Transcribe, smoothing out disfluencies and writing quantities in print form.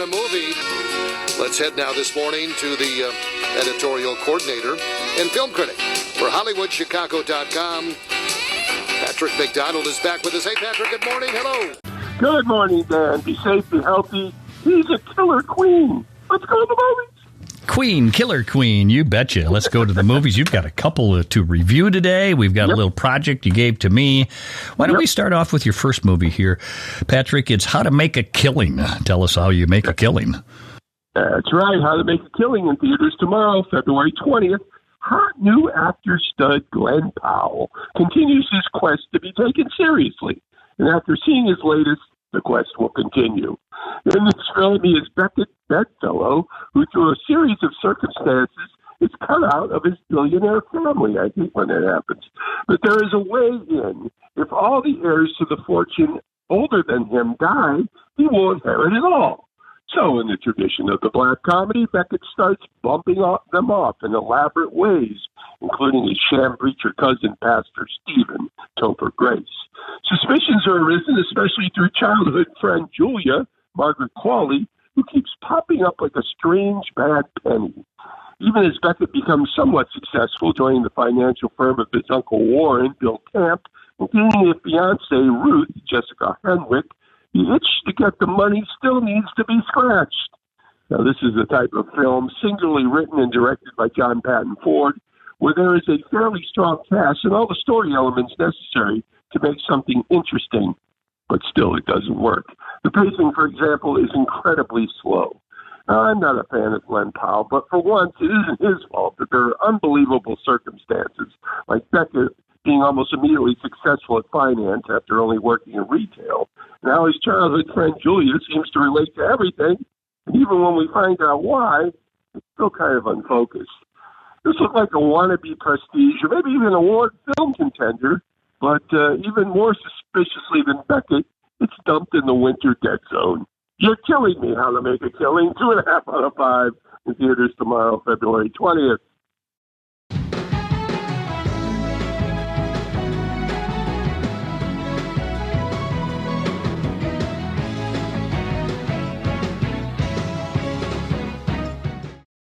in a movie. Let's head now this morning to the editorial coordinator and film critic for HollywoodChicago.com. Patrick McDonald is back with us. Hey, Patrick, good morning. Hello. Good morning, Dan. Be safe, be healthy. He's a killer queen. Let's go to the movies. Queen, killer queen, you betcha. Let's go to the movies. You've got a couple to review today. We've got a little project you gave to me. Why don't we start off with your first movie here, Patrick? It's How to Make a Killing. Tell us how you make a killing. That's right. How to Make a Killing in theaters tomorrow, February 20th. Hot new actor stud Glen Powell continues his quest to be taken seriously. And after seeing his latest, the quest will continue. In this film, he is Beckett Bedfellow, who through a series of circumstances is cut out of his billionaire family. I hate when that happens. But there is a way in. If all the heirs to the fortune older than him die, he will inherit it all. So in the tradition of the black comedy, Beckett starts bumping them off in elaborate ways, including his sham preacher cousin, Pastor Stephen Topher Grace. Suspicions are arisen, especially through childhood friend Julia, Margaret Qualley, who keeps popping up like a strange bad penny. Even as Beckett becomes somewhat successful, joining the financial firm of his Uncle Warren, Bill Camp, and gaining his fiancée, Ruth, Jessica Henwick, the itch to get the money still needs to be scratched. Now, this is the type of film singularly written and directed by John Patton Ford, where there is a fairly strong cast and all the story elements necessary to make something interesting, but still it doesn't work. The pacing, for example, is incredibly slow. Now, I'm not a fan of Glen Powell, but for once, it isn't his fault that there are unbelievable circumstances, like Beckett being almost immediately successful at finance after only working in retail. Now his childhood friend Julia seems to relate to everything, and even when we find out why, it's still kind of unfocused. This looked like a wannabe prestige, or maybe even an award film contender, but even more suspiciously than Beckett, it's dumped in the winter dead zone. You're killing me, How to Make a Killing, 2.5 out of 5 in theaters tomorrow, February 20th.